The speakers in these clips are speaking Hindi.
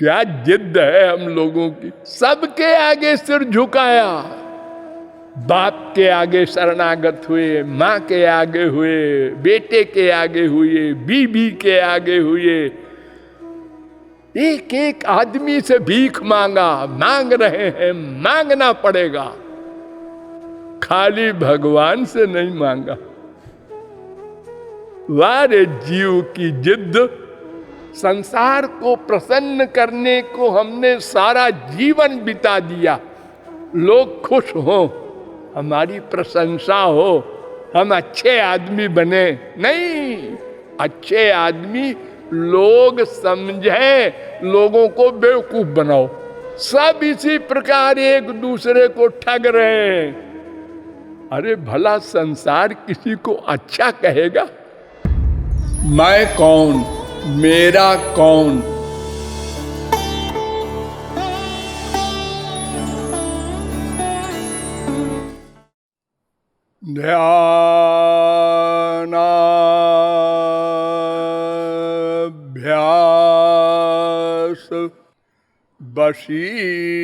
क्या जिद है हम लोगों की। सबके आगे सिर झुकाया, बाप के आगे शरणागत हुए, माँ के आगे हुए, बेटे के आगे हुए, बीबी के आगे हुए, एक एक आदमी से भीख मांगा, मांग रहे हैं, मांगना पड़ेगा, खाली भगवान से नहीं मांगा। वारे जीव की जिद, संसार को प्रसन्न करने को हमने सारा जीवन बिता दिया, लोग खुश हो, हमारी प्रशंसा हो, हम अच्छे आदमी बने। नहीं, अच्छे आदमी लोग समझे, लोगों को बेवकूफ बनाओ। सब इसी प्रकार एक दूसरे को ठग रहे हैं। अरे भला संसार किसी को अच्छा कहेगा? मैं कौन, मेरा कौन? ध्यानाभ्यास वशीकृते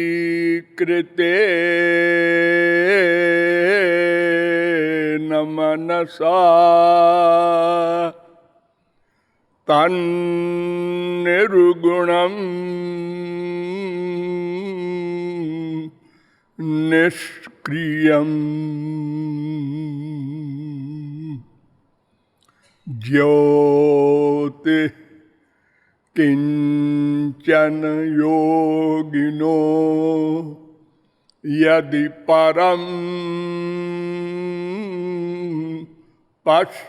न मनसा तन्निर्गुणं निष्क्रियम् ज्योति किंचन योगिनो यदि परम पश्यन्ति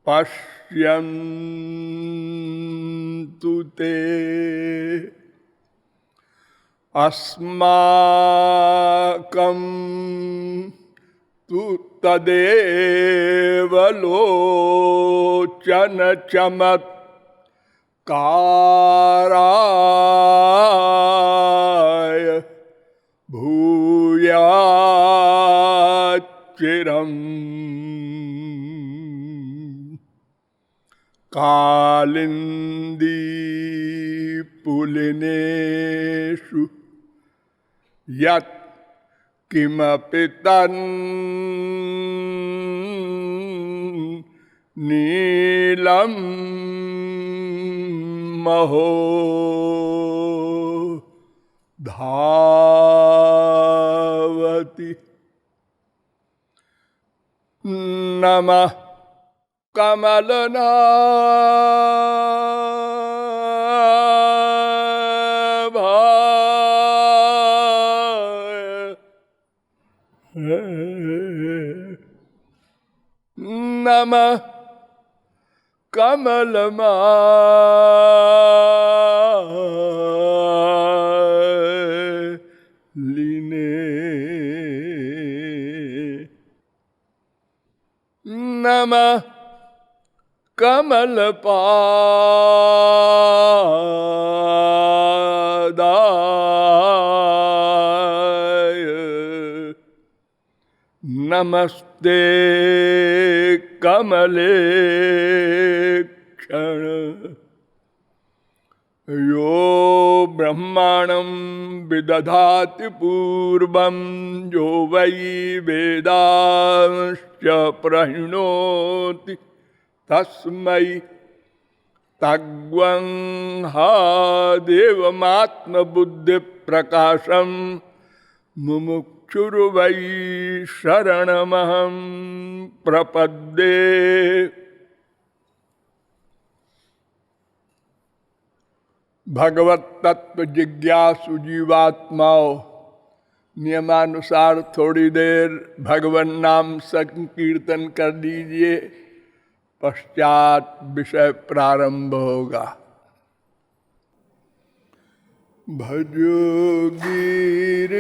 पश्यन्तु ते अस्माकं तु तदेव लोचन चमत्काराय भूयाच्चिरम् कालिंदी पुलिनेषु यत् किमपि तन्नीलं महो धावति। नमः कमलनाभाय नमः कमलमालिने नमः कमलपादाय नमस्ते कमलेक्षण। यो ब्रह्माणं विदधाति पूर्वं यो वै वेदांश्च प्रहिणोति तस्मै तग्वं हा देवमात्मबुद्धिप्रकाशं मुमुक्षुर्वै शरणमहं प्रपद्ये। भगवत तत्व जिज्ञासु जीवात्माओं, नियमानुसार थोड़ी देर भगवान नाम संकीर्तन कर दीजिए, पश्चात विषय प्रारंभ होगा। भजो गिरिधर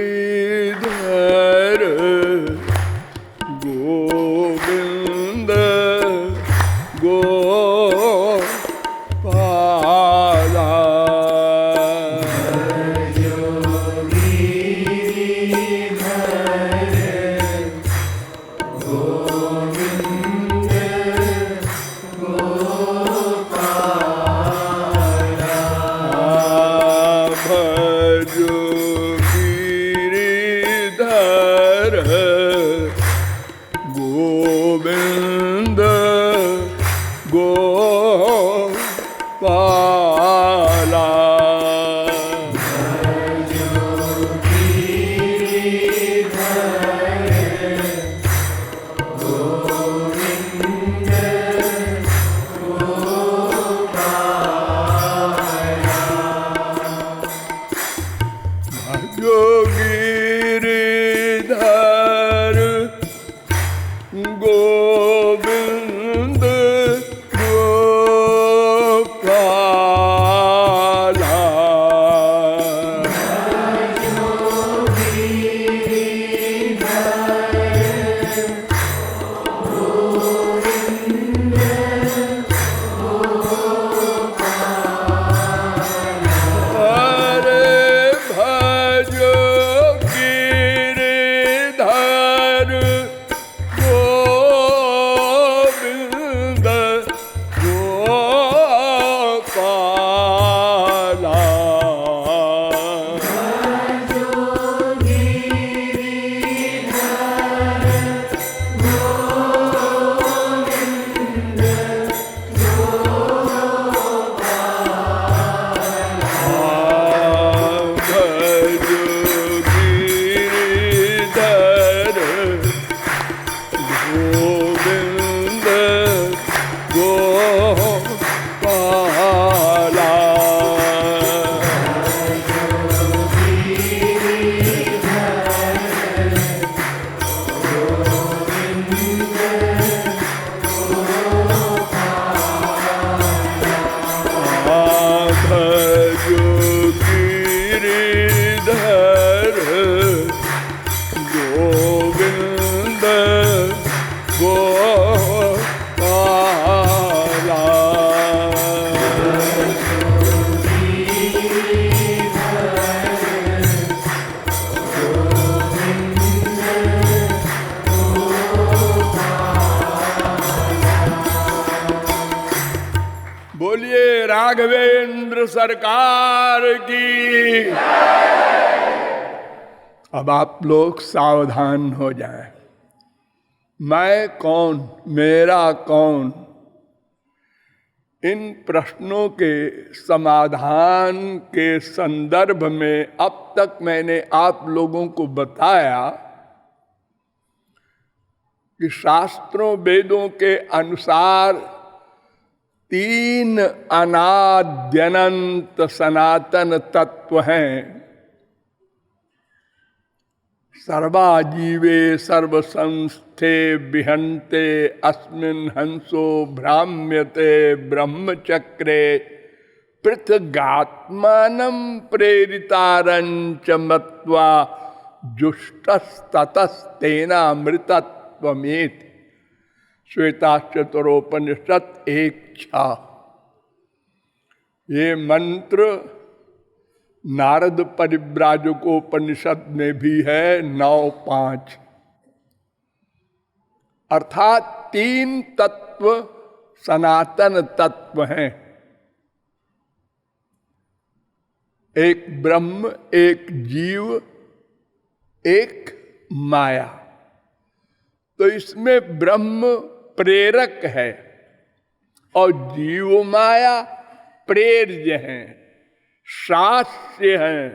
गोविंद गोपाला। गोविंद गोपाला। गिरिधर गोविंद गोपाला। बोलिए राघवेंद्र सरकार की। अब आप लोग सावधान हो जाएं। मैं कौन, मेरा कौन, इन प्रश्नों के समाधान के संदर्भ में अब तक मैंने आप लोगों को बताया कि शास्त्रों वेदों के अनुसार 3 अनाद्यनंत सनातन तत्व हैं। सर्वाजीवे सर्वसंस्थे विहन्ते अस्मिन् हंसो भ्राम्यते ब्रह्मचक्रे पृथगात्मानं प्रेरितारञ्च मत्वा जुष्टस्ततस्तेनामृतत्वमेति। श्वेताश्चतरोपनिषद 1:6। ये मंत्र नारद परिव्राजकोपनिषद में भी है 9:5। अर्थात 3 तत्व सनातन तत्व हैं। एक ब्रह्म, एक जीव, एक माया। तो इसमें ब्रह्म प्रेरक है और जीव माया प्रेर्य हैं, शास्य हैं।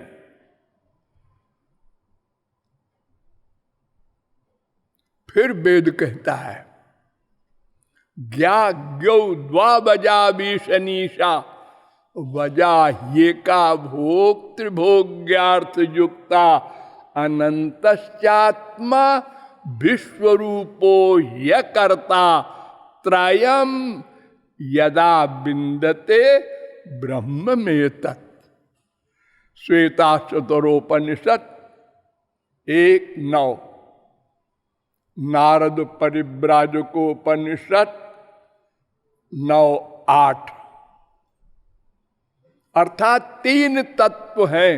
फिर वेद कहता है ज्ञाज्ञौ द्वाबजा विशनीषा वजा ये का भोक्तृभोग्यार्थ युक्ता अनंतश्चात्मा विश्वरूपो य कर्ता त्रयम् यदा विन्दते ब्रह्म में तत्। श्वेताश्वतरोपनिषद 1:9। नारद परिव्राजकोपनिषद 9:8। अर्थात 3 तत्व हैं।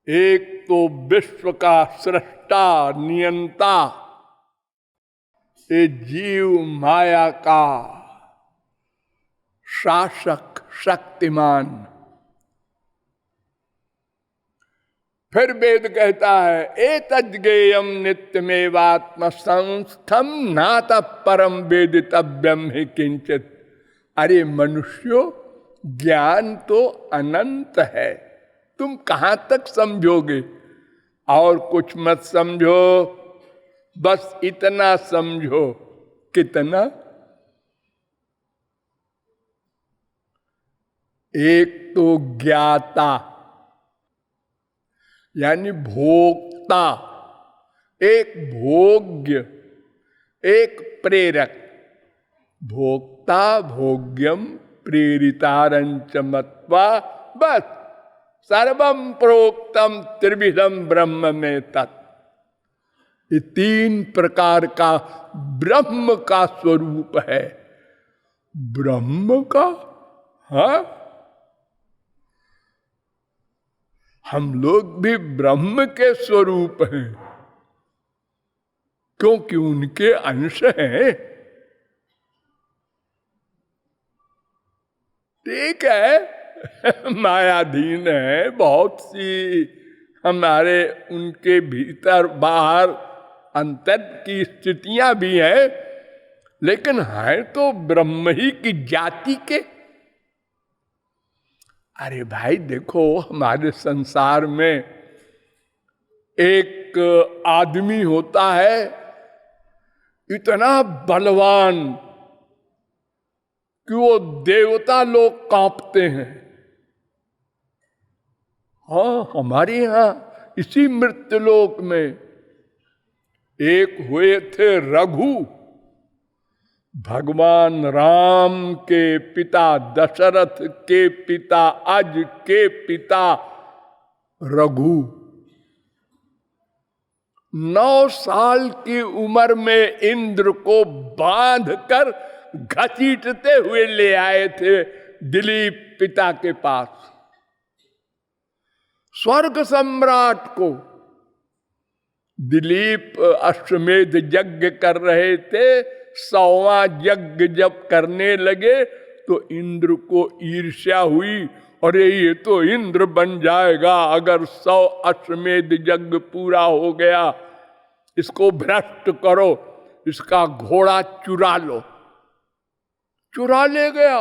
एक तो विश्व का सृष्टा नियंता, ये जीव माया का शासक शक्तिमान। फिर वेद कहता है एतज्ज्ञेयं नित्यमेवात्म संस्थम नातः परम वेदितव्यम ही किंचित। अरे मनुष्यों, ज्ञान तो अनंत है, तुम कहां तक समझोगे? और कुछ मत समझो, बस इतना समझो। कितना? एक तो ज्ञाता यानी भोक्ता, एक भोग्य, एक प्रेरक। भोक्ता भोग्यम प्रेरितारंच मत्वा, बस सर्वम प्रोक्तम त्रिविधम ब्रह्म में तत्। ये तीन प्रकार का ब्रह्म का स्वरूप है। ब्रह्म का? हाँ, हम लोग भी ब्रह्म के स्वरूप हैं, क्योंकि उनके अंश हैं। ठीक है, मायाधीन है, बहुत सी हमारे उनके भीतर बाहर अंतर की स्थितियां भी हैं, लेकिन है तो ब्रह्म ही की जाति के। अरे भाई देखो, हमारे संसार में एक आदमी होता है इतना बलवान कि वो देवता लोग कांपते हैं। हाँ, हमारे यहां इसी मृत्युलोक में एक हुए थे रघु, भगवान राम के पिता, दशरथ के पिता, अज के पिता रघु। 9 साल की उम्र में इंद्र को बांध कर घसीटते हुए ले आए थे दिलीप पिता के पास। स्वर्ग सम्राट को दिलीप अश्वमेध यज्ञ कर रहे थे। 100वां यज्ञ जब करने लगे तो इंद्र को ईर्ष्या हुई, अरे ये तो इंद्र बन जाएगा अगर 100 अश्वमेध यज्ञ पूरा हो गया, इसको भ्रष्ट करो, इसका घोड़ा चुरा लो। चुरा ले गया।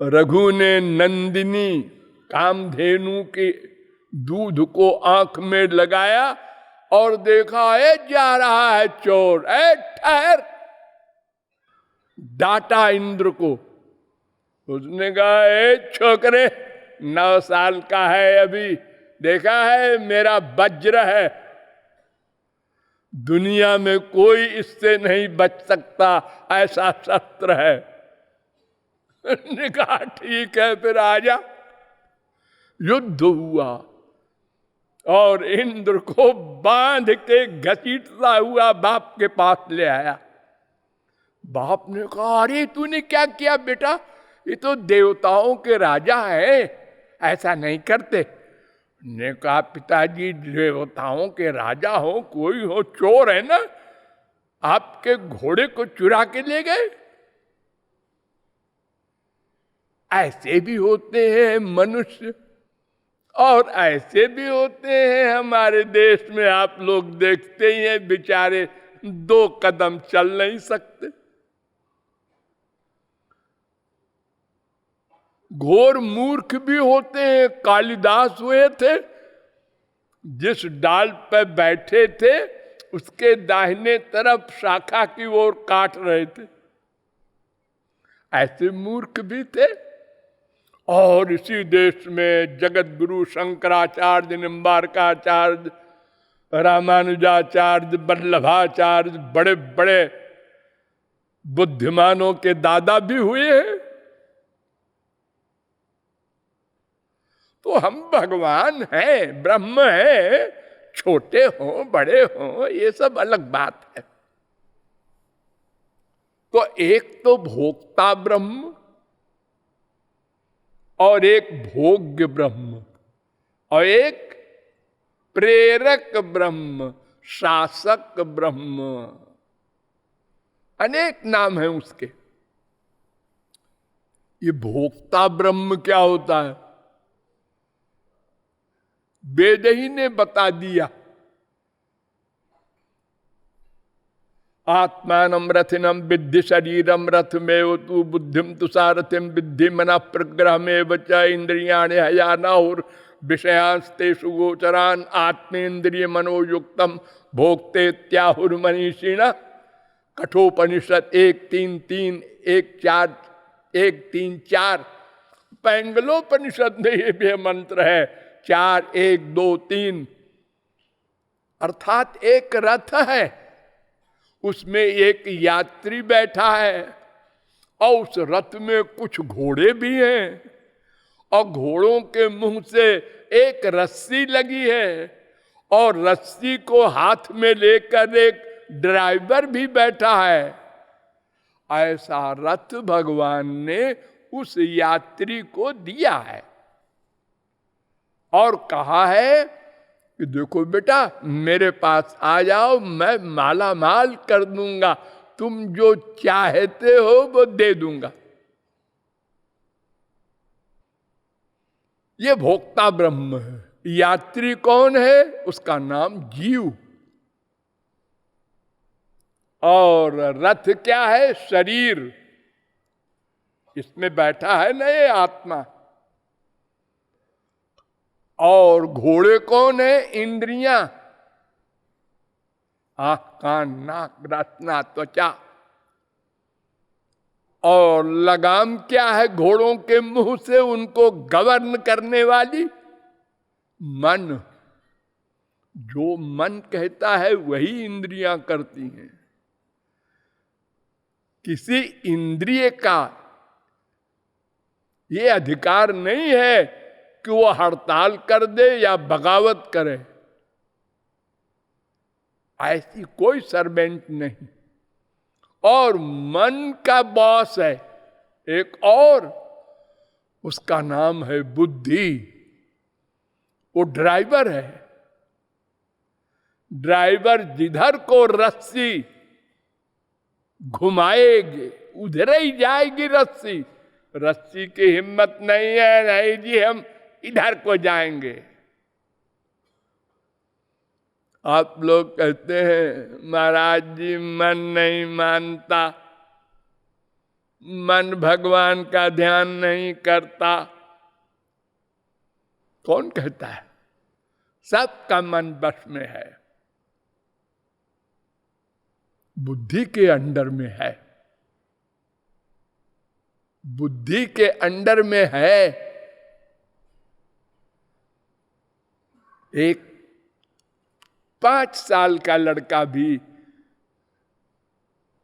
रघु ने नंदिनी कामधेनु के दूध को आंख में लगाया और देखा है जा रहा है चोर, ए ठहर। डांटा इंद्र को। उसने कहा ए छोकरे, 9 साल का है अभी, देखा है मेरा वज्र है, दुनिया में कोई इससे नहीं बच सकता, ऐसा शस्त्र है। ने कहा ठीक है फिर आजा। युद्ध हुआ और इंद्र को बांध के घसीटता हुआ बाप के पास ले आया। बाप ने कहा अरे तूने क्या किया बेटा, ये तो देवताओं के राजा है, ऐसा नहीं करते। ने कहा पिताजी, देवताओं के राजा हो कोई हो, चोर है ना, आपके घोड़े को चुरा के ले गए। ऐसे भी होते हैं मनुष्य, और ऐसे भी होते हैं हमारे देश में, आप लोग देखते ही हैं, बेचारे 2 कदम चल नहीं सकते। घोर मूर्ख भी होते हैं। कालिदास हुए थे, जिस डाल पर बैठे थे उसके दाहिने तरफ शाखा की ओर काट रहे थे, ऐसे मूर्ख भी थे। और इसी देश में जगत गुरु शंकराचार्य, निम्बारकाचार्य, रामानुजाचार्य, वल्लभाचार्य, बड़े बड़े बुद्धिमानों के दादा भी हुए हैं। तो हम भगवान हैं, ब्रह्म हैं, छोटे हों बड़े हों ये सब अलग बात है। तो एक तो भोक्ता ब्रह्म और एक भोग्य ब्रह्म और एक प्रेरक ब्रह्म, शासक ब्रह्म, अनेक नाम है उसके। ये भोक्ता ब्रह्म क्या होता है? वेद ही ने बता दिया। आत्मानम रथिनम विद्धि शरीरम रथ में तू बुद्धिम तुषारथिम विद्धि मना प्रग्रह में बचा इंद्रियाणि हयानाहुर विषयांस्तेषु गोचरान आत्मेन्द्रिय मनोयुक्तम भोक्ते त्याहुर मनीषिण। कठोपनिषद 1:3-3, 1:4, 1:3-4। पैंगलोपनिषद में ये भी मंत्र है 4:1-2-3। अर्थात एक रथ है, उसमें एक यात्री बैठा है और उस रथ में कुछ घोड़े भी हैं और घोड़ों के मुंह से एक रस्सी लगी है और रस्सी को हाथ में लेकर एक ड्राइवर भी बैठा है। ऐसा रथ भगवान ने उस यात्री को दिया है और कहा है कि देखो बेटा, मेरे पास आ जाओ, मैं माला माल कर दूंगा, तुम जो चाहते हो वो दे दूंगा। ये भोक्ता ब्रह्म है। यात्री कौन है? उसका नाम जीव। और रथ क्या है? शरीर। इसमें बैठा है ना ये आत्मा। और घोड़े कौन है? इंद्रियां, आंख, कान, नाक, रसना, त्वचा। और लगाम क्या है घोड़ों के मुंह से उनको गवर्न करने वाली? मन। जो मन कहता है वही इंद्रियां करती हैं। किसी इंद्रिय का ये अधिकार नहीं है कि वो हड़ताल कर दे या बगावत करे। ऐसी कोई सर्वेंट नहीं। और मन का बॉस है एक और, उसका नाम है बुद्धि। वो ड्राइवर है। ड्राइवर जिधर को रस्सी घुमाएगी उधर ही जाएगी रस्सी। रस्सी की हिम्मत नहीं है, नहीं जी हम इधर को जाएंगे। आप लोग कहते हैं महाराज जी मन नहीं मानता, मन भगवान का ध्यान नहीं करता। कौन कहता है? सबका मन बस में है, बुद्धि के अंडर में है। बुद्धि के अंडर में है। एक 5 साल का लड़का भी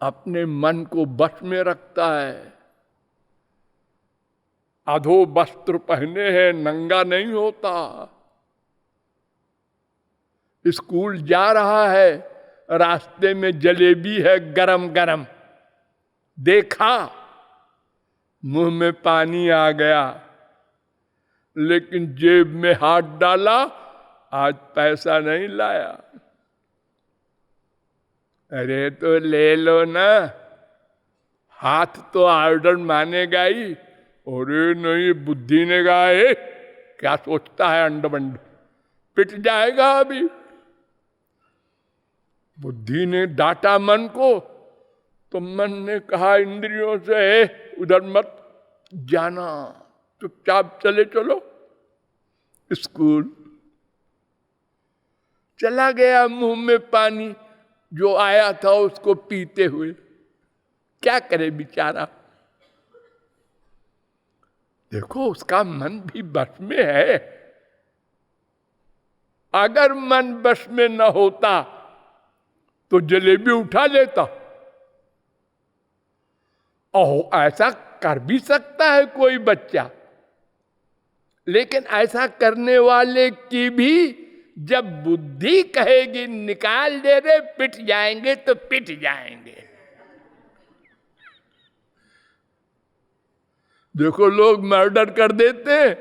अपने मन को बस में रखता है। अधो वस्त्र पहने हैं, नंगा नहीं होता। स्कूल जा रहा है, रास्ते में जलेबी है गरम गरम, देखा, मुंह में पानी आ गया, लेकिन जेब में हाथ डाला, आज पैसा नहीं लाया। अरे तो ले लो ना, हाथ तो ऑर्डर मानेगा ही। अरे नहीं, बुद्धि ने कहा क्या सोचता है अंडबंड, पिट जाएगा अभी। बुद्धि ने डांटा मन को, तो मन ने कहा इंद्रियों से उधर मत जाना, चुपचाप चले चलो स्कूल। चला गया मुंह में पानी, जो आया था उसको पीते हुए। क्या करे बेचारा। देखो उसका मन भी बस में है। अगर मन बस में न होता तो जलेबी उठा लेता। ओह, ऐसा कर भी सकता है कोई बच्चा, लेकिन ऐसा करने वाले की भी जब बुद्धि कहेगी निकाल दे रे, पिट जाएंगे तो पिट जाएंगे। देखो लोग मर्डर कर देते हैं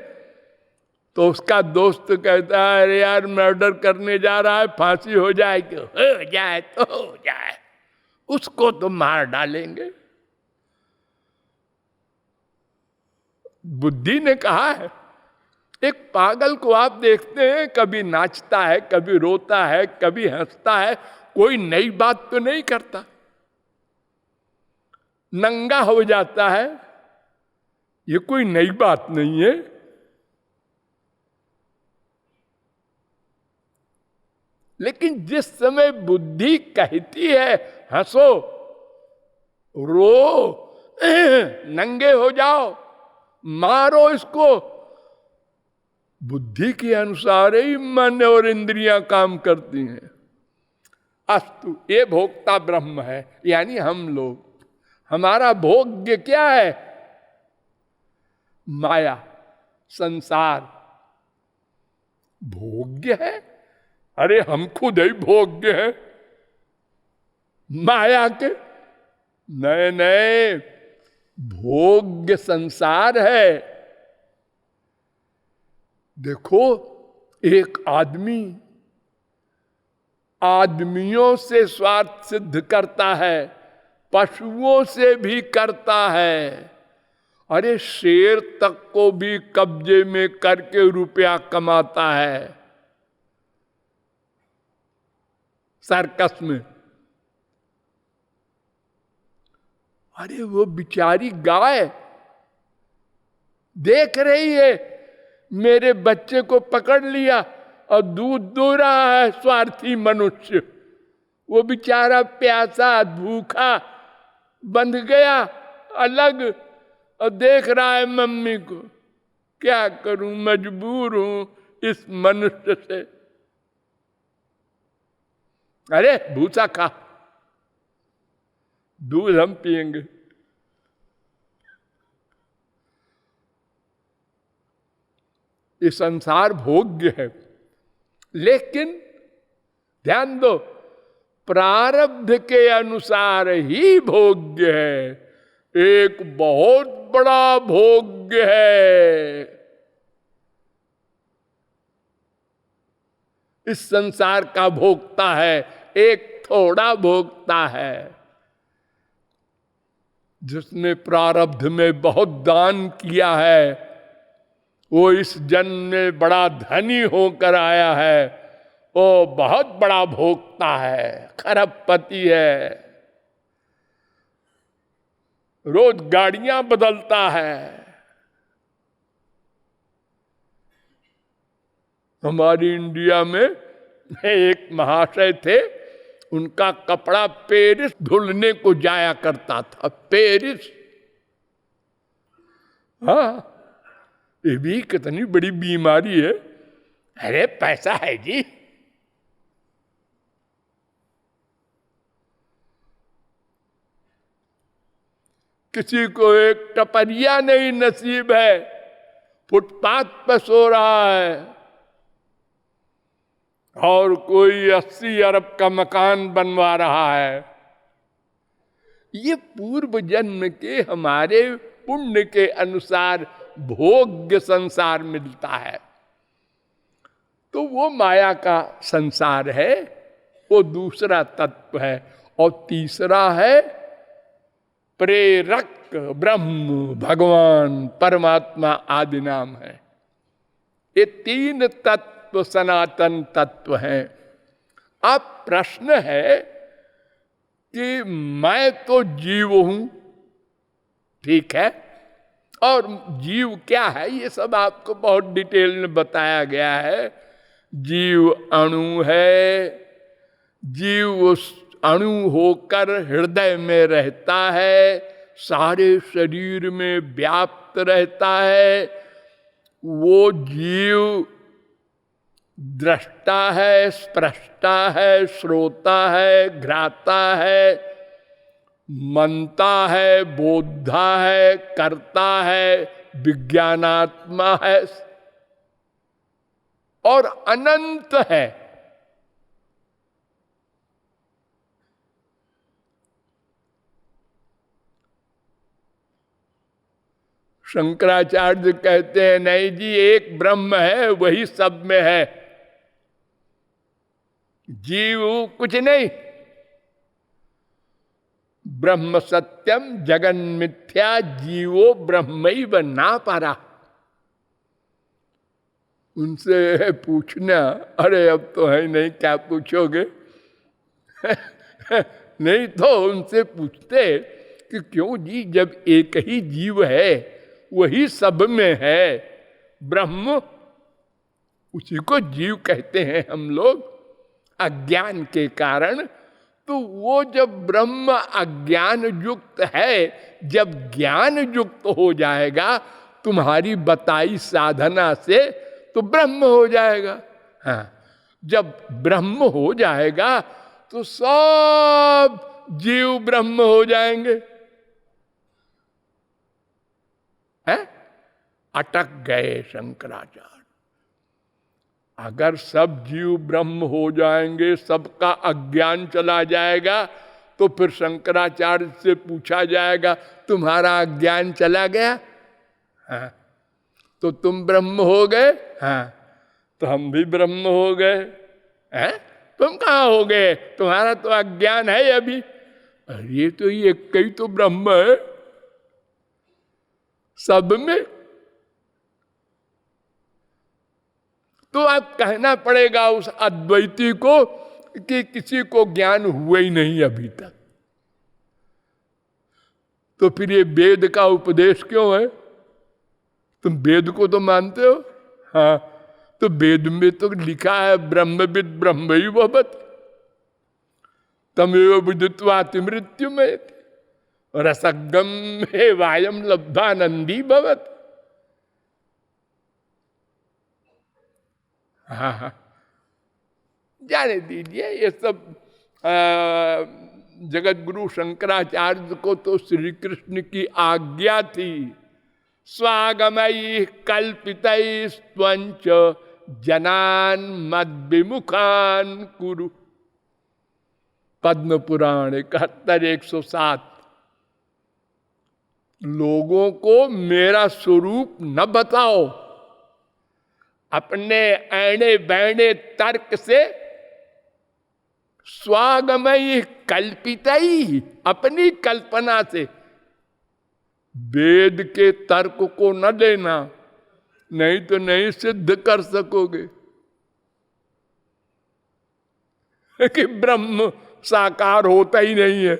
तो उसका दोस्त कहता है अरे यार मर्डर करने जा रहा है, फांसी हो जाए तो हो जाए तो हो जाए, उसको तो मार डालेंगे। बुद्धि ने कहा है एक पागल को आप देखते हैं, कभी नाचता है, कभी रोता है, कभी हंसता है, कोई नई बात तो नहीं करता। नंगा हो जाता है, ये कोई नई बात नहीं है। लेकिन जिस समय बुद्धि कहती है हंसो, रो, नंगे हो जाओ, मारो इसको, बुद्धि के अनुसार ही मन और इंद्रियां काम करती हैं। अस्तु, ये भोक्ता ब्रह्म है, यानी हम लोग। हमारा भोग्य क्या है? माया, संसार भोग्य है। अरे हम खुद ही भोग्य है माया के। नए नए भोग्य संसार है। देखो, एक आदमी आदमियों से स्वार्थ सिद्ध करता है, पशुओं से भी करता है। अरे शेर तक को भी कब्जे में करके रुपया कमाता है सर्कस में। अरे वो बिचारी गाय देख रही है, मेरे बच्चे को पकड़ लिया और दूध दो रहा है स्वार्थी मनुष्य। वो बेचारा प्यासा भूखा बंध गया अलग और देख रहा है मम्मी को। क्या करूं, मजबूर हूं इस मनुष्य से। अरे भूसा खा, दूध हम पिएंगे। ये संसार भोग्य है, लेकिन ध्यान दो, प्रारब्ध के अनुसार ही भोग्य है। एक बहुत बड़ा भोग्य है। इस संसार का भोगता है, एक थोड़ा भोगता है। जिसने प्रारब्ध में बहुत दान किया है, वो इस जन्म में बड़ा धनी होकर आया है, वो बहुत बड़ा भोगता है, खरबपति है, रोज गाड़ियां बदलता है। हमारी इंडिया में एक महाशय थे, उनका कपड़ा पेरिस धुलने को जाया करता था। पेरिस, हाँ, ये भी कितनी बड़ी बीमारी है। अरे पैसा है जी। किसी को एक टपरिया नहीं नसीब है, फुटपाथ पर सो रहा है, और कोई 80 अरब का मकान बनवा रहा है। ये पूर्व जन्म के हमारे पुण्य के अनुसार भोग्य संसार मिलता है। तो वो माया का संसार है, वो दूसरा तत्व है। और तीसरा है प्रेरक ब्रह्म, भगवान, परमात्मा आदि नाम है। ये तीन तत्व सनातन तत्व हैं। अब प्रश्न है कि मैं तो जीव हूं, ठीक है, और जीव क्या है ये सब आपको बहुत डिटेल में बताया गया है। जीव अणु है, जीव उस अणु होकर हृदय में रहता है, सारे शरीर में व्याप्त रहता है। वो जीव दृष्टा है, स्पृष्टा है, श्रोता है, घ्राता है, मनता है, बोधा है, करता है, विज्ञानात्मा है और अनंत है। शंकराचार्य कहते हैं नहीं जी, एक ब्रह्म है, वही सब में है, जीव कुछ नहीं। ब्रह्म सत्यम जगन मिथ्या, जीवो ब्रह्मैव ना पारा। उनसे पूछना, अरे अब तो है नहीं, क्या पूछोगे? नहीं तो उनसे पूछते कि क्यों जी, जब एक ही जीव है, वही सब में है, ब्रह्म, उसी को जीव कहते हैं हम लोग अज्ञान के कारण। तो वो जब ब्रह्म अज्ञान युक्त है, जब ज्ञान युक्त हो जाएगा तुम्हारी बताई साधना से, तो ब्रह्म हो जाएगा। हाँ, जब ब्रह्म हो जाएगा तो सब जीव ब्रह्म हो जाएंगे। हैं? अटक गए शंकराचार्य। अगर सब जीव ब्रह्म हो जाएंगे, सबका अज्ञान चला जाएगा, तो फिर शंकराचार्य से पूछा जाएगा तुम्हारा अज्ञान चला गया? हाँ। तो तुम ब्रह्म हो गए? हाँ। तो हम भी ब्रह्म हो गए। हैं? तुम कहाँ हो गए? तुम्हारा तो अज्ञान है अभी। अरे तो ये कई तो ब्रह्म है सब में। तो अब कहना पड़ेगा उस अद्वैती को कि किसी को ज्ञान हुआ ही नहीं अभी तक। तो फिर ये वेद का उपदेश क्यों है? तुम वेद को तो मानते हो। हाँ, तो वेद में तो लिखा है ब्रह्मविद ब्रह्मैवभवति तमेव विदित्वाति मृत्यु में रसगम हे वायम लब्धानंदी भवत। हाँ हाँ, जाने दीजिए ये सब। जगत गुरु शंकराचार्य को तो श्री कृष्ण की आज्ञा थी, स्वागमयी कल्पितै स्वंच जनान मद विमुखान कुरु। पद्म पुराण 71-107। लोगों को मेरा स्वरूप न बताओ, अपने ऐने बैणे तर्क से, स्वागमयी कल्पितई, अपनी कल्पना से। वेद के तर्क को न देना, नहीं तो नहीं सिद्ध कर सकोगे कि ब्रह्म साकार होता ही नहीं है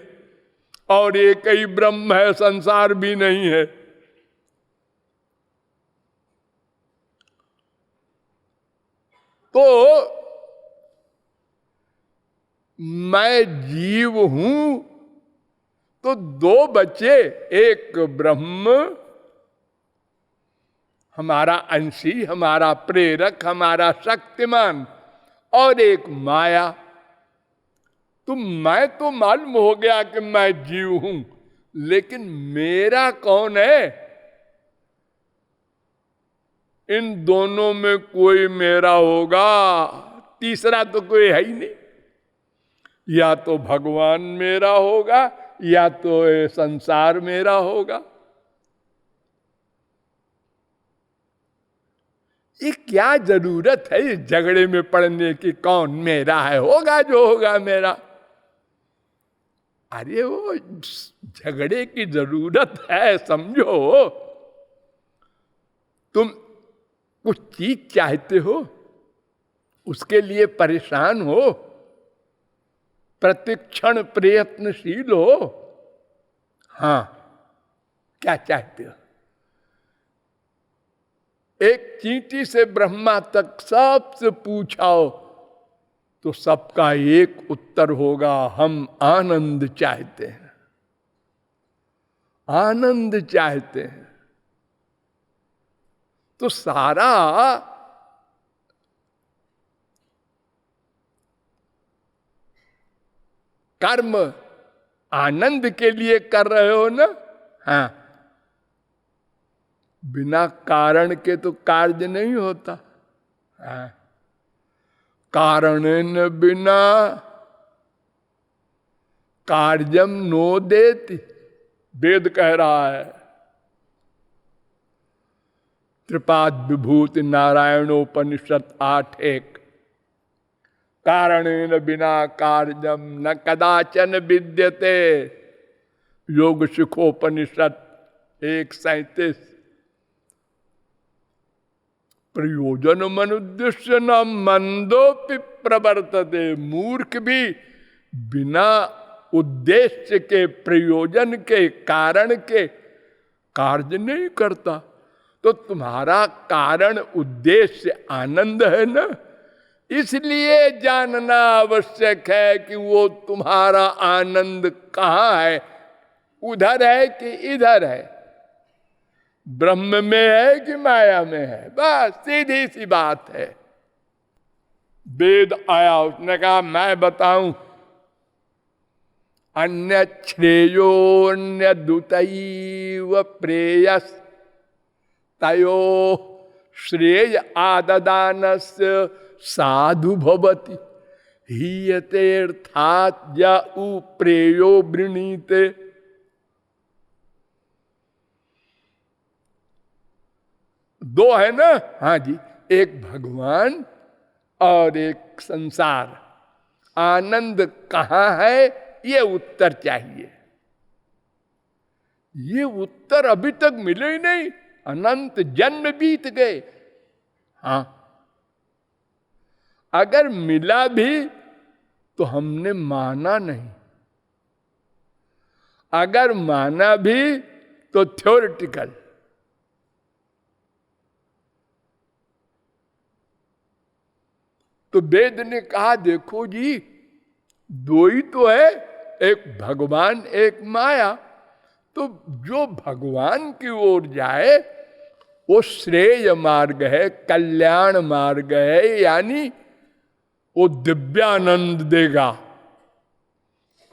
और एक ही ब्रह्म है, संसार भी नहीं है। तो मैं जीव हूं तो दो बच्चे, एक ब्रह्म हमारा अंशी, हमारा प्रेरक, हमारा शक्तिमान, और एक माया। तो मैं तो मालूम हो गया कि मैं जीव हूं, लेकिन मेरा कौन है? इन दोनों में कोई मेरा होगा, तीसरा तो कोई है ही नहीं। या तो भगवान मेरा होगा, या तो ये संसार मेरा होगा। ये क्या जरूरत है इस झगड़े में पड़ने की, कौन मेरा है? होगा जो होगा मेरा। अरे वो झगड़े की जरूरत है, समझो। तुम कुछ चीज चाहते हो, उसके लिए परेशान हो, प्रतिक्षण प्रयत्नशील हो। हाँ, क्या चाहते हो? एक चींटी से ब्रह्मा तक सबसे पूछाओ तो सबका एक उत्तर होगा, हम आनंद चाहते हैं, आनंद चाहते हैं। तो सारा कर्म आनंद के लिए कर रहे हो ना? हाँ, बिना कारण के तो कार्य नहीं होता। हाँ, कारणेन बिना कार्यम नोदेति, वेद कह रहा है। त्रिपाद विभूति नारायणोपनिषद 8:1। कारणेन बिना कार्यम न कदाचन विद्यते, योग सुखोपनिषद 1:37। प्रयोजन मनुद्देश्य न मंदोपि प्रवर्तते। मूर्ख भी बिना उद्देश्य के, प्रयोजन के, कारण के कार्य नहीं करता। तो तुम्हारा कारण उद्देश्य आनंद है ना, इसलिए जानना आवश्यक है कि वो तुम्हारा आनंद कहाँ है, उधर है कि इधर है, ब्रह्म में है कि माया में है। बस सीधी सी बात है। वेद आया, उसने कहा मैं बताऊं, अन्य श्रेयोन्य दुतैव प्रेयस तयो श्रेय आददानस्य साधु भवति हीयतेर्थात् य उ प्रेयो वृणीते। दो है ना? हाँ जी, एक भगवान और एक संसार। आनंद कहाँ है, ये उत्तर चाहिए। ये उत्तर अभी तक मिले ही नहीं, अनंत जन्म बीत गए। हाँ, अगर मिला भी तो हमने माना नहीं, अगर माना भी तो थ्योरेटिकल। तो वेद ने कहा देखो जी, दो ही तो है, एक भगवान एक माया। तो जो भगवान की ओर जाए वो श्रेय मार्ग है, कल्याण मार्ग है, यानी वो दिव्यानंद देगा।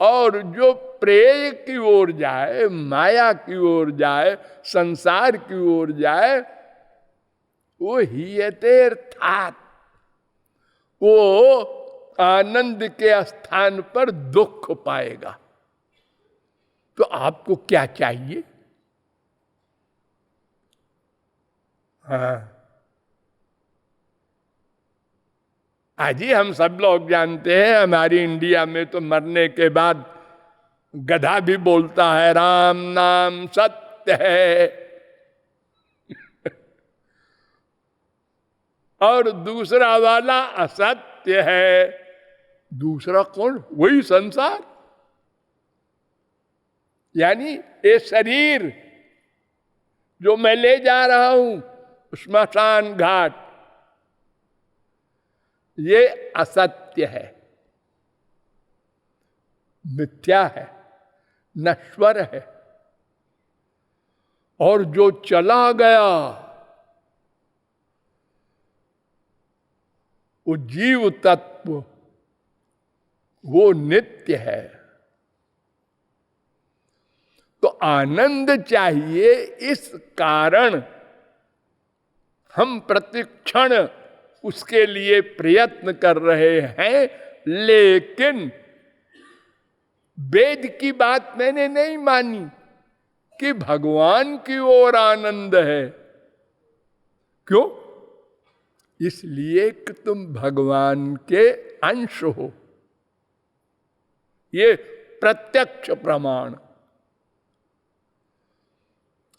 और जो प्रेय की ओर जाए, माया की ओर जाए, संसार की ओर जाए, वो हीयतेर्थात्, वो आनंद के स्थान पर दुख पाएगा। तो आपको क्या चाहिए? हाँ, आज ही हम सब लोग जानते हैं, हमारी इंडिया में तो मरने के बाद गधा भी बोलता है राम नाम सत्य है। और दूसरा वाला असत्य है। दूसरा कौन? वही संसार, यानी ये शरीर जो मैं ले जा रहा हूं श्मशान घाट, ये असत्य है, मिथ्या है, नश्वर है। और जो चला गया वो जीव तत्व, वो नित्य है। तो आनंद चाहिए, इस कारण हम प्रतिक्षण उसके लिए प्रयत्न कर रहे हैं। लेकिन वेद की बात मैंने नहीं मानी कि भगवान की ओर आनंद है। क्यों? इसलिए कि तुम भगवान के अंश हो, ये प्रत्यक्ष प्रमाण।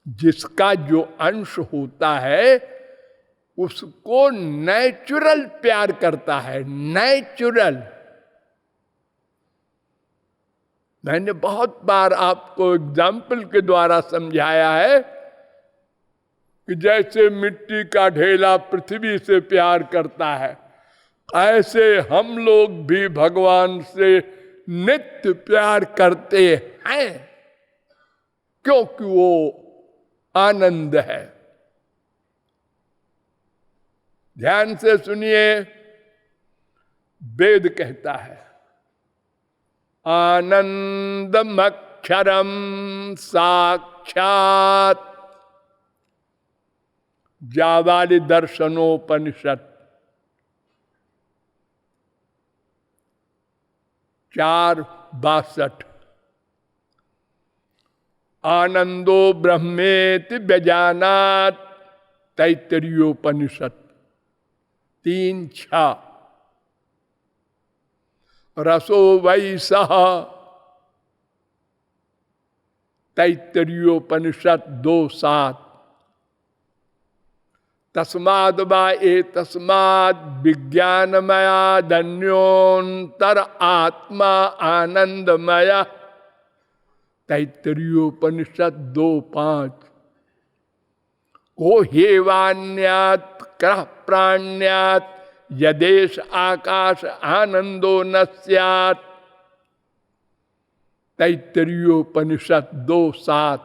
जिसका जो अंश होता है उसको नेचुरल प्यार करता है, नेचुरल। मैंने बहुत बार आपको एग्जाम्पल के द्वारा समझाया है कि जैसे मिट्टी का ढेला पृथ्वी से प्यार करता है, ऐसे हम लोग भी भगवान से नित्य प्यार करते हैं, क्योंकि वो आनंद है। ध्यान से सुनिए, वेद कहता है आनंदमक्षरम साक्षात जावालि दर्शनोपनिषद 4:62। आनंदो ब्रह्मेति व्यजानात् तैत्तरीयोपनिषद 3:6। रसो वै सः तैत्तरीयोपनिषद 2:7। तस्माद वा ए तस्माद विज्ञानमया धन्योन्तर आत्मा आनंदमया। तैत्तरीयोपनिषद 2:5। को हेवान्यात क्रह प्राण्यात यदेश आकाश आनंदो न स्यात्। तैत्तरीयोपनिषद 2:7।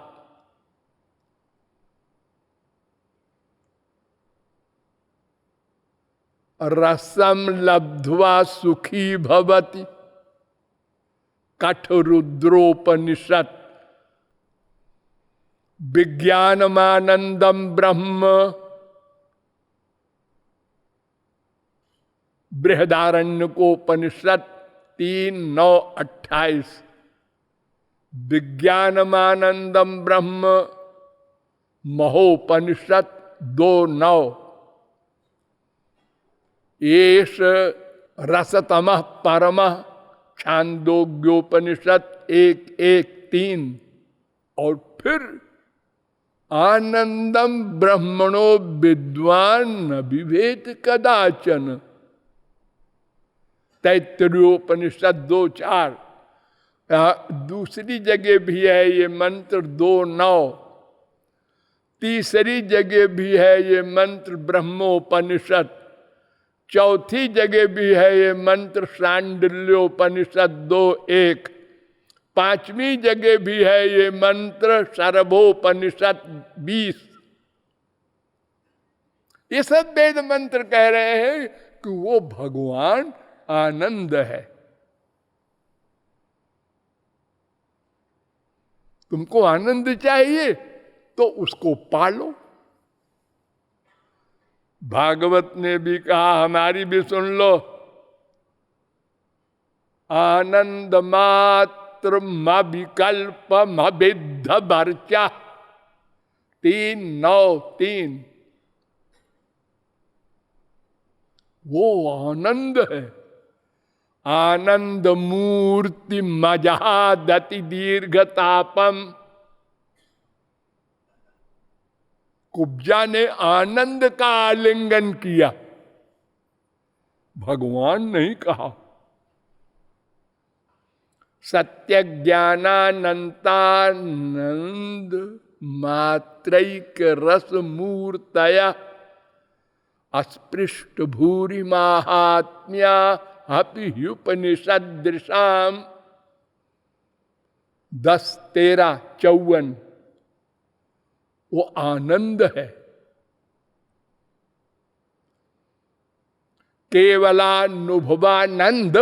रसम लब्ध्वा सुखी भवति। कठरुद्रोपनिषद। विज्ञानमानंदम ब्रह्म। बृहदारण्यकोपनिषद 3:9-28। विज्ञानमानंदम ब्रह्म। महोपनिषद 2:9। एष रसतमः परमः। छांदोग्योपनिषद 1:1-3। और फिर आनंदम ब्रह्मणो विद्वान न विभेद कदाचन। तैत्तरीयोपनिषद 2:4। दूसरी जगह भी है ये मंत्र 2:9। तीसरी जगह भी है ये मंत्र ब्रह्मोपनिषद। चौथी जगह भी है ये मंत्र शांडिल्योपनिषद 2:1। पांचवी जगह भी है ये मंत्र शरभोपनिषद 20। ये सब वेद मंत्र कह रहे हैं कि वो भगवान आनंद है। तुमको आनंद चाहिए तो उसको पालो। भागवत ने भी कहा, हमारी भी सुन लो। आनंद मात्र विकल्प विद्ध वर्चा। 3:9-3। वो आनंद है। आनंद मूर्ति मजादति दीर्घतापम। कुब्जा ने आनंद का आलिंगन किया, भगवान नहीं कहा। सत्य ज्ञानानंतानंद मात्रैक रस मूर्तया अस्पृष्ट भूरि माहात्म्या उपनिषदृशाम। 10:13-54। वो आनंद है। केवलानुभवानंद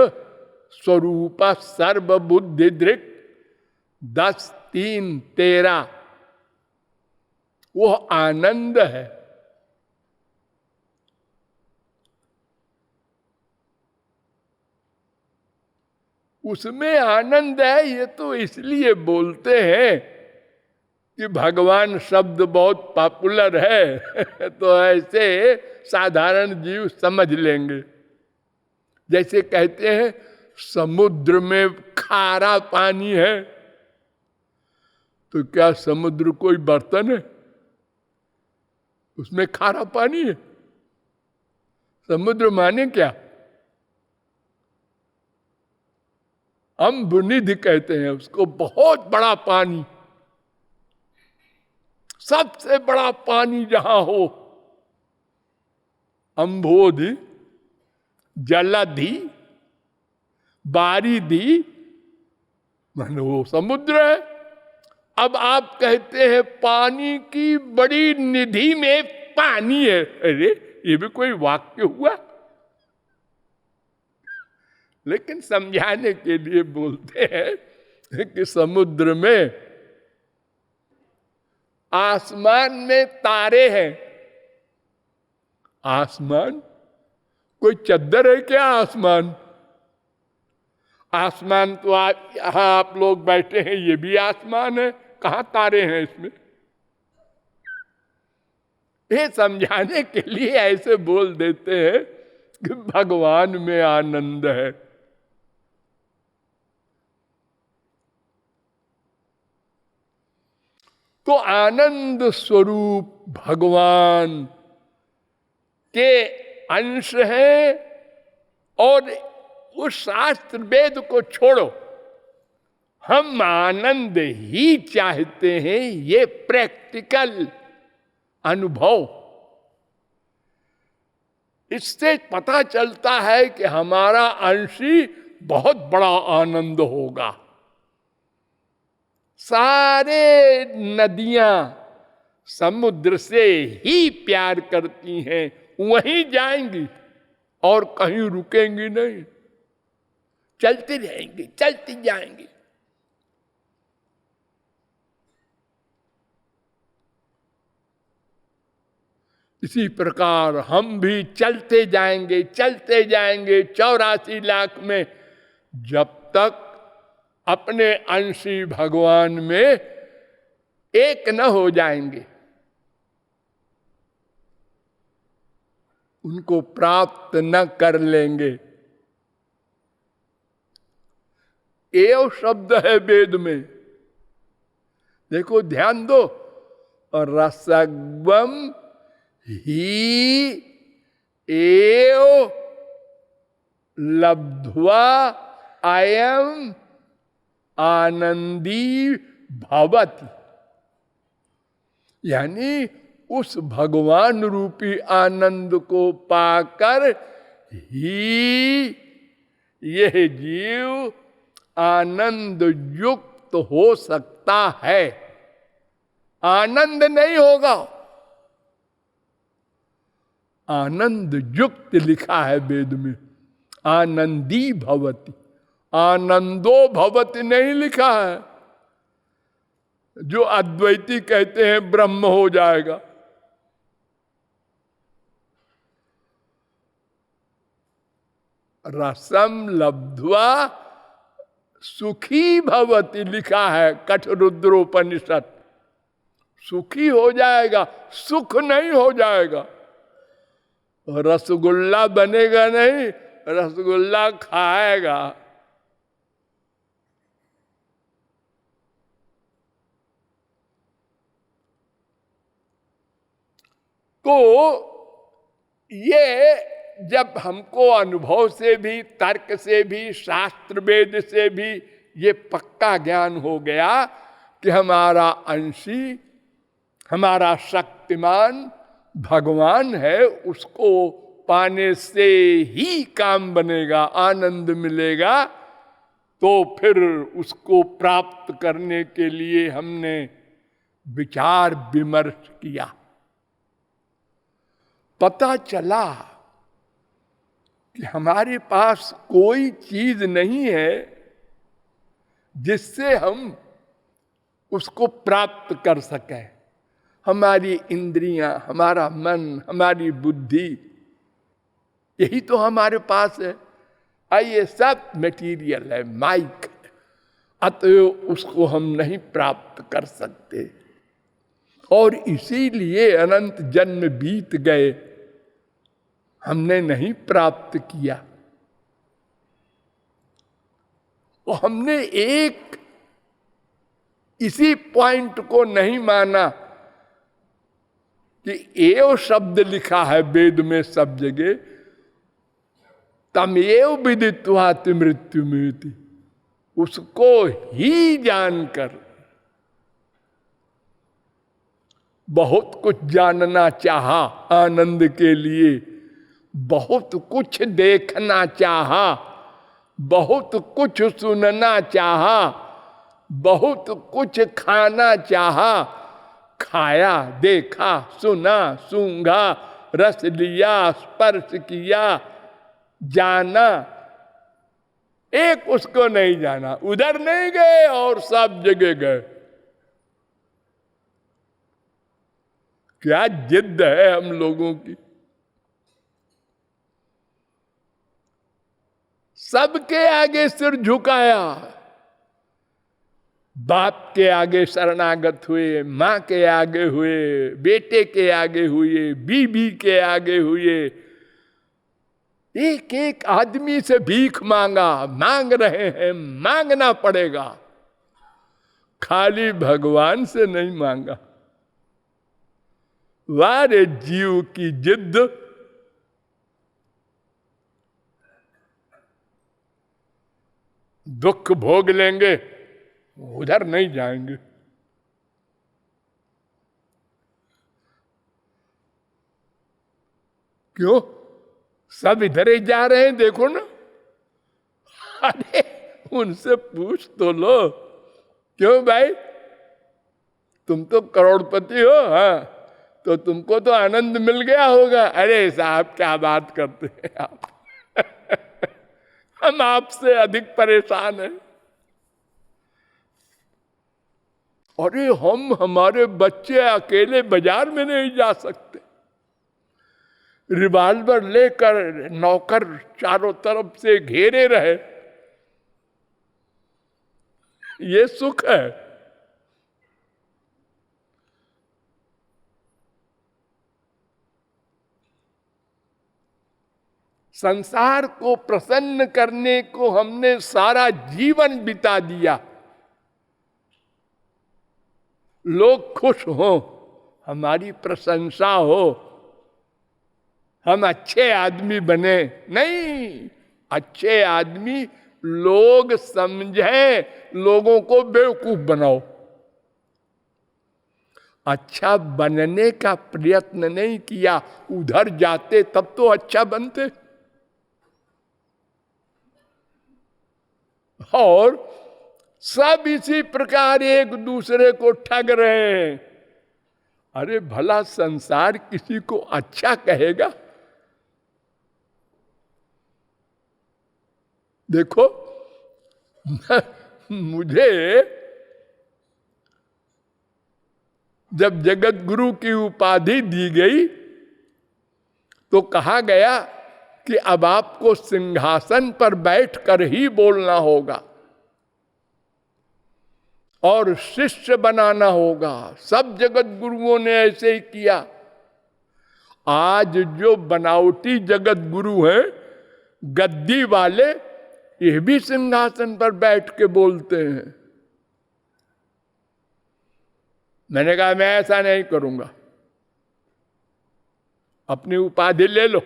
स्वरूप सर्वबुद्धि दृक्। 10:3-13। वो आनंद है। उसमें आनंद है। ये तो इसलिए बोलते हैं कि भगवान शब्द बहुत पॉपुलर है तो ऐसे साधारण जीव समझ लेंगे। जैसे कहते हैं समुद्र में खारा पानी है, तो क्या समुद्र कोई बर्तन है? उसमें खारा पानी है? समुद्र माने क्या? अम्बुनिधि कहते हैं उसको, बहुत बड़ा पानी। सबसे बड़ा पानी जहां हो, अंबोधि, जलधि, बारिधि, मानो वो समुद्र है। अब आप कहते हैं पानी की बड़ी निधि में पानी है। अरे ये भी कोई वाक्य हुआ? लेकिन समझाने के लिए बोलते हैं कि समुद्र में, आसमान में तारे हैं। आसमान कोई चद्दर है क्या? आसमान आसमान तो यहां आप लोग बैठे हैं, ये भी आसमान है। कहां तारे हैं इसमें? ये समझाने के लिए ऐसे बोल देते हैं कि भगवान में आनंद है। तो आनंद स्वरूप भगवान के अंश हैं और उस शास्त्र वेद को छोड़ो, हम आनंद ही चाहते हैं। ये प्रैक्टिकल अनुभव, इससे पता चलता है कि हमारा अंश ही बहुत बड़ा आनंद होगा। सारे नदियां समुद्र से ही प्यार करती हैं, वहीं जाएंगी और कहीं रुकेंगी नहीं, चलती रहेंगी, चलती जाएंगी। इसी प्रकार हम भी चलते जाएंगे, चलते जाएंगे 84 लाख में, जब तक अपने अंशी भगवान में एक न हो जाएंगे, उनको प्राप्त न कर लेंगे। एव शब्द है वेद में, देखो ध्यान दो। रसग्वम ही एव लब्ध्वा अयम आनंदी भवति, यानी उस भगवान रूपी आनंद को पाकर ही यह जीव आनंद युक्त हो सकता है। आनंद नहीं होगा, आनंद युक्त लिखा है वेद में, आनंदी भवति। आनंदो भवति नहीं लिखा है। जो अद्वैती कहते हैं ब्रह्म हो जाएगा, रसम लब्ध्वा सुखी भवति लिखा है कठरुद्रोपनिषद। सुखी हो जाएगा, सुख नहीं हो जाएगा। रसगुल्ला बनेगा नहीं, रसगुल्ला खाएगा। तो ये जब हमको अनुभव से भी, तर्क से भी, शास्त्र वेद से भी ये पक्का ज्ञान हो गया कि हमारा अंशी, हमारा शक्तिमान भगवान है, उसको पाने से ही काम बनेगा, आनंद मिलेगा, तो फिर उसको प्राप्त करने के लिए हमने विचार विमर्श किया। पता चला कि हमारे पास कोई चीज नहीं है जिससे हम उसको प्राप्त कर सकें। हमारी इंद्रियां, हमारा मन, हमारी बुद्धि, यही तो हमारे पास है। ये सब मटेरियल है, माइक, अतएव उसको हम नहीं प्राप्त कर सकते। और इसीलिए अनंत जन्म बीत गए, हमने नहीं प्राप्त किया। और हमने एक इसी पॉइंट को नहीं माना कि एव शब्द लिखा है वेद में सब जगह, तमेव विदित्वा मृत्युमेति, उसको ही जानकर बहुत कुछ जानना चाहा आनंद के लिए, बहुत कुछ देखना चाहा, बहुत कुछ सुनना चाहा, बहुत कुछ खाना चाहा, खाया, देखा, सुना, सूंघा, रस लिया, स्पर्श किया, जाना, एक उसको नहीं जाना। उधर नहीं गए और सब जगह गए। क्या जिद है हम लोगों की। सबके आगे सिर झुकाया, बाप के आगे शरणागत हुए, माँ के आगे हुए, बेटे के आगे हुए, बीबी के आगे हुए, एक एक आदमी से भीख मांगा, मांग रहे हैं, मांगना पड़ेगा, खाली भगवान से नहीं मांगा। वारे जीव की जिद दुख भोग लेंगे, उधर नहीं जाएंगे। क्यों? सब इधर ही जा रहे हैं, देखो ना। अरे उनसे पूछ तो लो, क्यों भाई, तुम तो करोड़पति हो, हाँ, तो तुमको तो आनंद मिल गया होगा। अरे साहब क्या बात करते हैं आप हम आपसे अधिक परेशान हैं। अरे हम हमारे बच्चे अकेले बाजार में नहीं जा सकते, रिवाल्वर लेकर नौकर चारों तरफ से घेरे रहे, ये सुख है। संसार को प्रसन्न करने को हमने सारा जीवन बिता दिया, लोग खुश हो, हमारी प्रशंसा हो, हम अच्छे आदमी बने। नहीं, अच्छे आदमी लोग समझे, लोगों को बेवकूफ बनाओ। अच्छा बनने का प्रयत्न नहीं किया, उधर जाते तब तो अच्छा बनते। और सब इसी प्रकार एक दूसरे को ठग रहे हैं। अरे भला संसार किसी को अच्छा कहेगा? देखो मुझे जब जगत गुरु की उपाधि दी गई तो कहा गया कि अब आपको सिंहासन पर बैठकर ही बोलना होगा और शिष्य बनाना होगा। सब जगत गुरुओं ने ऐसे ही किया। आज जो बनावटी जगत गुरु हैं, गद्दी वाले, ये भी सिंहासन पर बैठ के बोलते हैं। मैंने कहा मैं ऐसा नहीं करूंगा, अपनी उपाधि ले लो।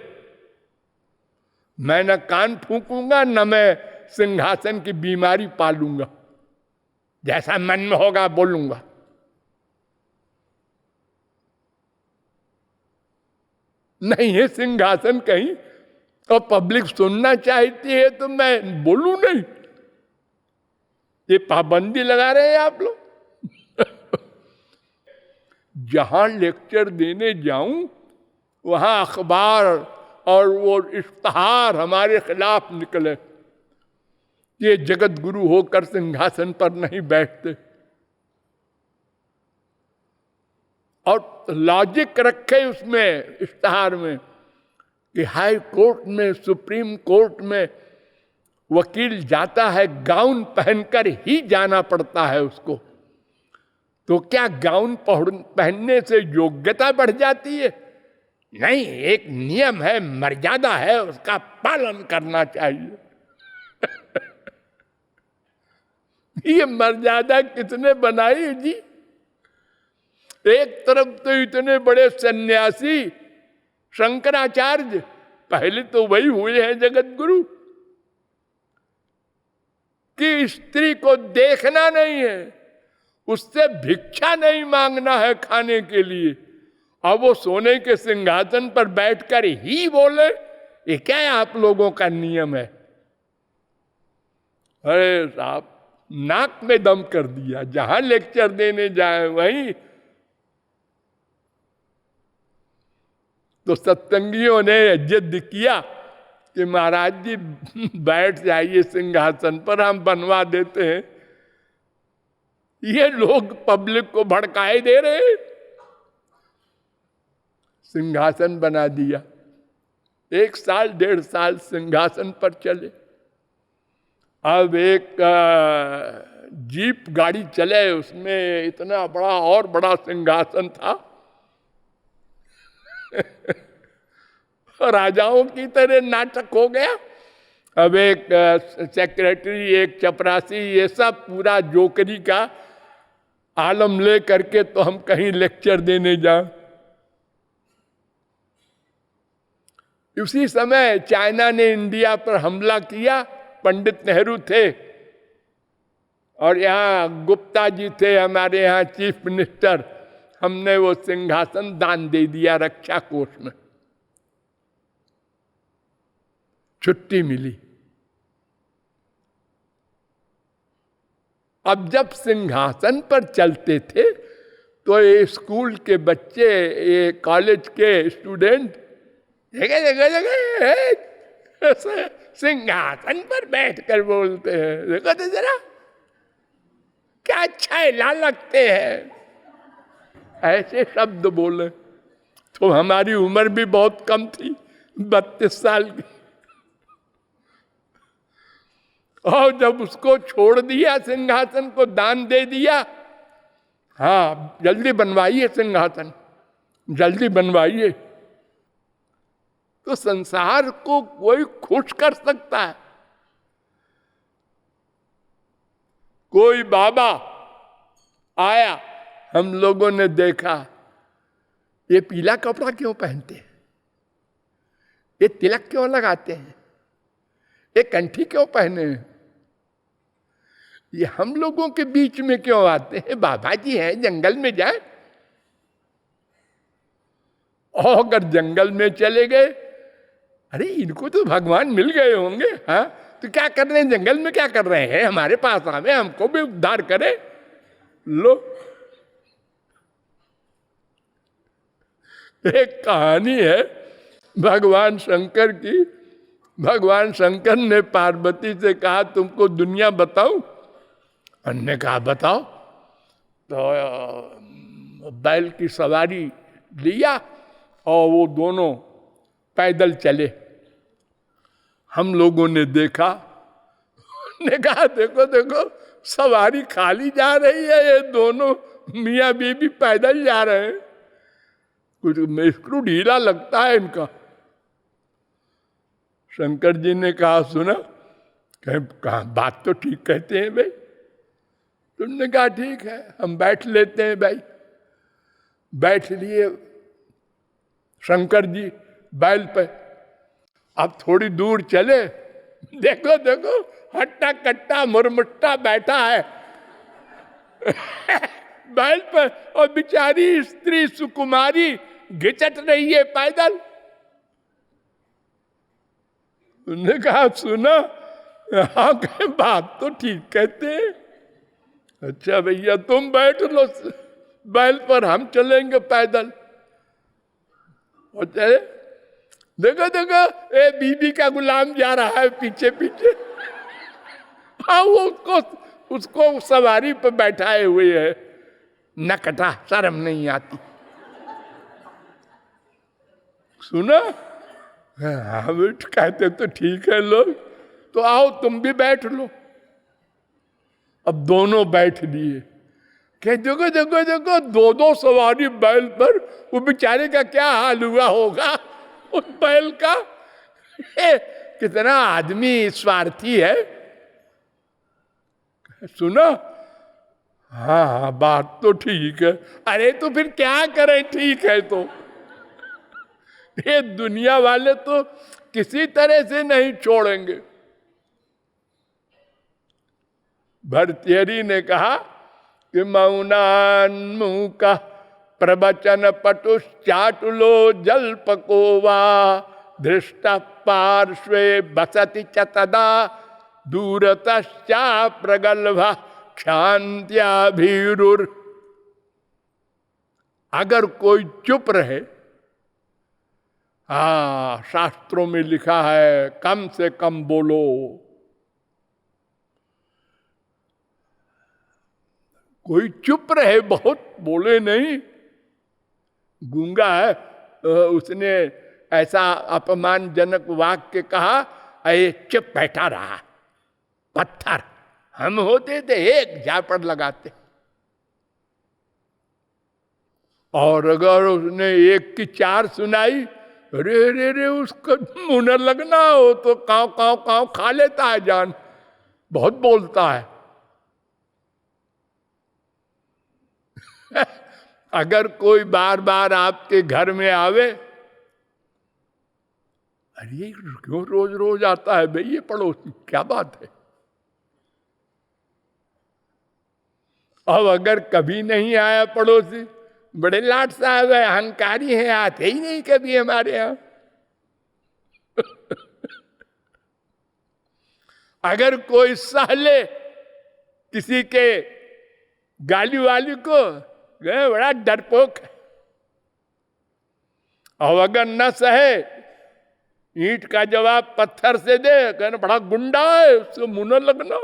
मैं न कान फूंकूंगा, न मैं सिंहासन की बीमारी पालूंगा, जैसा मन में होगा बोलूंगा। नहीं है सिंहासन कहीं तो पब्लिक सुनना चाहती है तो मैं बोलूं नहीं, ये पाबंदी लगा रहे हैं आप लोग। जहां लेक्चर देने जाऊं वहां अखबार और वो इश्तहार हमारे खिलाफ निकले, ये जगत गुरु होकर सिंहासन पर नहीं बैठते। और लॉजिक रखे उसमें इश्तहार में कि हाई कोर्ट में, सुप्रीम कोर्ट में वकील जाता है, गाउन पहनकर ही जाना पड़ता है उसको। तो क्या गाउन पहनने से योग्यता बढ़ जाती है? नहीं, एक नियम है, मर्यादा है, उसका पालन करना चाहिए। ये मर्यादा किसने बनाई जी? एक तरफ तो इतने बड़े सन्यासी शंकराचार्य, पहले तो वही हुए हैं जगत गुरु, कि स्त्री को देखना नहीं है, उससे भिक्षा नहीं मांगना है खाने के लिए, अब वो सोने के सिंहासन पर बैठकर ही बोले, ये क्या आप लोगों का नियम है? अरे साहब, नाक में दम कर दिया। जहां लेक्चर देने जाए वहीं तो सत्संगियों ने जिद किया कि महाराज जी बैठ जाइए सिंहासन पर, हम बनवा देते हैं। ये लोग पब्लिक को भड़काए दे रहे, सिंहासन बना दिया। 1 साल 1.5 साल सिंहासन पर चले। अब एक जीप गाड़ी चले, उसमें इतना बड़ा और बड़ा सिंहासन था राजाओं की तरह नाटक हो गया। अब एक सेक्रेटरी, एक चपरासी, ये सब पूरा जोकरी का आलम ले करके तो हम कहीं लेक्चर देने जाएं। उसी समय चाइना ने इंडिया पर हमला किया। पंडित नेहरू थे, और यहाँ गुप्ता जी थे हमारे यहाँ चीफ मिनिस्टर, हमने वो सिंहासन दान दे दिया रक्षा कोष में, छुट्टी मिली। अब जब सिंहासन पर चलते थे तो ये स्कूल के बच्चे, ये कॉलेज के स्टूडेंट जगह जगह जगह सिंहासन पर बैठकर बोलते हैं, देखो तो जरा क्या छैला लगते हैं, ऐसे शब्द बोले। तो हमारी उम्र भी बहुत कम थी, 32 साल की। और जब उसको छोड़ दिया, सिंहासन को दान दे दिया, हाँ जल्दी बनवाइए सिंहासन, जल्दी बनवाइए, तो संसार को कोई खुश कर सकता है? कोई बाबा आया, हम लोगों ने देखा, ये पीला कपड़ा क्यों पहनते हैं, ये तिलक क्यों लगाते हैं, ये कंठी क्यों पहने हैं, ये हम लोगों के बीच में क्यों आते हैं? बाबा जी हैं, जंगल में जाए। और अगर जंगल में चले गए, अरे इनको तो भगवान मिल गए होंगे, हाँ तो क्या कर रहे हैं जंगल में, क्या कर रहे हैं, हमारे पास आवे, हमको भी उद्धार करे। लो, एक कहानी है भगवान शंकर की। भगवान शंकर ने पार्वती से कहा, तुमको दुनिया बताऊं? अन्य कहा बताओ। तो बैल की सवारी लिया और वो दोनों पैदल चले। हम लोगों ने देखा, ने कहा देखो देखो सवारी खाली जा रही है, ये दोनों मियाँ बीबी पैदल जा रहे हैं, कुछ स्क्रू ढीला लगता है इनका। शंकर जी ने कहा सुना, कहा बात तो ठीक कहते हैं भाई। तुमने कहा ठीक है, हम बैठ लेते हैं भाई। बैठ लिए शंकर जी बैल पे। अब थोड़ी दूर चले, देखो देखो हट्टा कट्टा मुरमुट्टा बैठा है बैल पर, और बेचारी स्त्री सुकुमारी घिचट रही है पैदल। उन्होंने कहा सुना, हाँ बात तो ठीक कहते हैं। अच्छा भैया तुम बैठ लो बैल पर, हम चलेंगे पैदल। और चले, देखो देखो ए बीबी का गुलाम जा रहा है पीछे पीछे। हाँ वो उसको सवारी पर बैठाए हुए है, नकटा, शर्म नहीं आती। सुना, हाँ बैठ, कहते तो ठीक है लोग, तो आओ तुम भी बैठ लो। अब दोनों बैठ लिए। कह देखो देखो देखो दो दो सवारी बैल पर, वो बेचारे का क्या हाल हुआ होगा उस बैल का। कितना आदमी स्वार्थी है। सुनो, हाँ हाँ बात तो ठीक है। अरे तो फिर क्या करें, ठीक है तो ये दुनिया वाले तो किसी तरह से नहीं छोड़ेंगे। भर्तृहरि ने कहा कि मौनान्मुख प्रवचन पटुश्चाटुलो जल्पको वा धृष्ट पार्श्वे बसति च तदा दूरतश्चा प्रगल्भ क्षान्त्याभिरुर। अगर कोई चुप रहे, हाँ शास्त्रों में लिखा है कम से कम बोलो। कोई चुप रहे, बहुत बोले नहीं। गूंगा है, उसने ऐसा अपमानजनक वाक्य कहा, अये चुप बैठा रहा। पत्थर हम होते थे एक झापड़ लगाते। और अगर उसने एक की चार सुनाई, रे रे रे उसका मुंह न लगना हो तो काव काव काव खा लेता है जान, बहुत बोलता है। अगर कोई बार बार आपके घर में आवे, अरे क्यों रोज रोज आता है भाई ये पड़ोसी, क्या बात है? अब अगर कभी नहीं आया पड़ोसी, बड़े लाट साहब है, अहंकारी है, आते ही नहीं कभी हमारे यहां। अगर कोई सह ले किसी के गाली वाली को, गए बड़ा डरपोक है। और अगर न सहे, ईंट का जवाब पत्थर से दे, कहना बड़ा गुंडा है, उसको मुंह न लगना।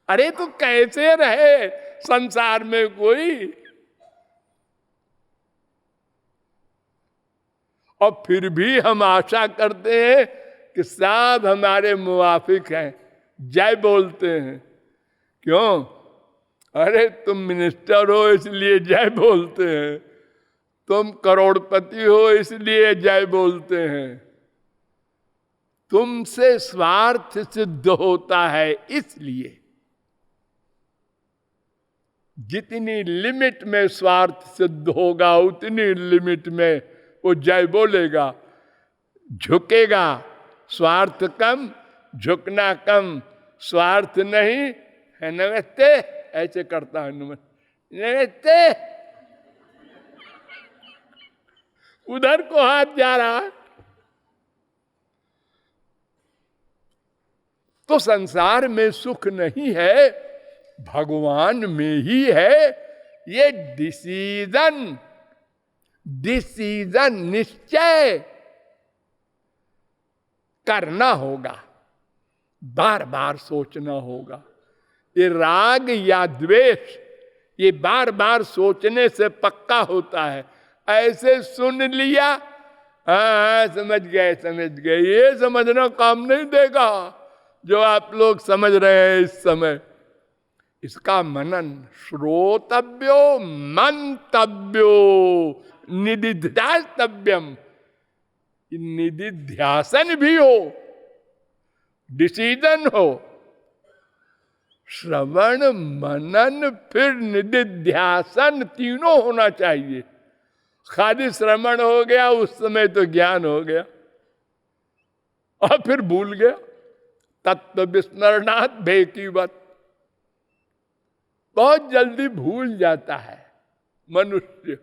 अरे तो कैसे रहे संसार में कोई? और फिर भी हम आशा करते हैं कि सब हमारे मुवाफिक हैं, जय बोलते हैं। क्यों? अरे तुम मिनिस्टर हो इसलिए जय बोलते हैं, तुम करोड़पति हो इसलिए जय बोलते हैं, तुमसे स्वार्थ सिद्ध होता है इसलिए। जितनी लिमिट में स्वार्थ सिद्ध होगा उतनी लिमिट में वो जय बोलेगा। झुकेगा, स्वार्थ कम, झुकना कम, स्वार्थ नहीं है। नमस्ते ऐसे करता है, नमस्ते, उधर को हाथ जा रहा है। तो संसार में सुख नहीं है, भगवान में ही है। ये डिसीजन निश्चय करना होगा, बार बार सोचना होगा। ये राग या द्वेष, ये बार बार सोचने से पक्का होता है। ऐसे सुन लिया, हाँ समझ गए, ये समझना काम नहीं देगा जो आप लोग समझ रहे हैं इस समय। इसका मनन, श्रोतव्यो मंतव्यो निदिध्यास्तव्यम, निदिध्यासन भी हो, डिसीजन हो, श्रवण मनन फिर निदिध्यासन, तीनों होना चाहिए। खाली श्रवण हो गया उस समय तो ज्ञान हो गया और फिर भूल गया। तत्व विस्मरणात् भेकीवत, बहुत जल्दी भूल जाता है मनुष्य।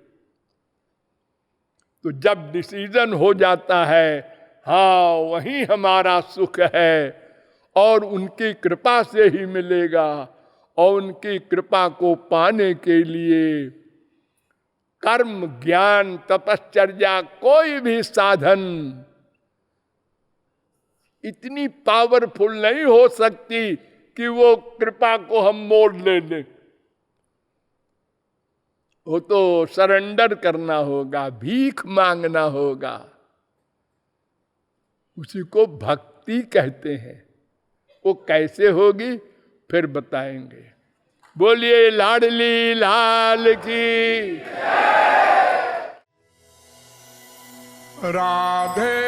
तो जब डिसीजन हो जाता है, हाँ वही हमारा सुख है और उनकी कृपा से ही मिलेगा, और उनकी कृपा को पाने के लिए कर्म, ज्ञान, तपश्चर्या, कोई भी साधन इतनी पावरफुल नहीं हो सकती कि वो कृपा को हम मोड़ ले लें। वो तो सरेंडर करना होगा, भीख मांगना होगा। उसी को भक्ति कहते हैं। वो कैसे होगी फिर बताएंगे। बोलिए लाडली लाल की। राधे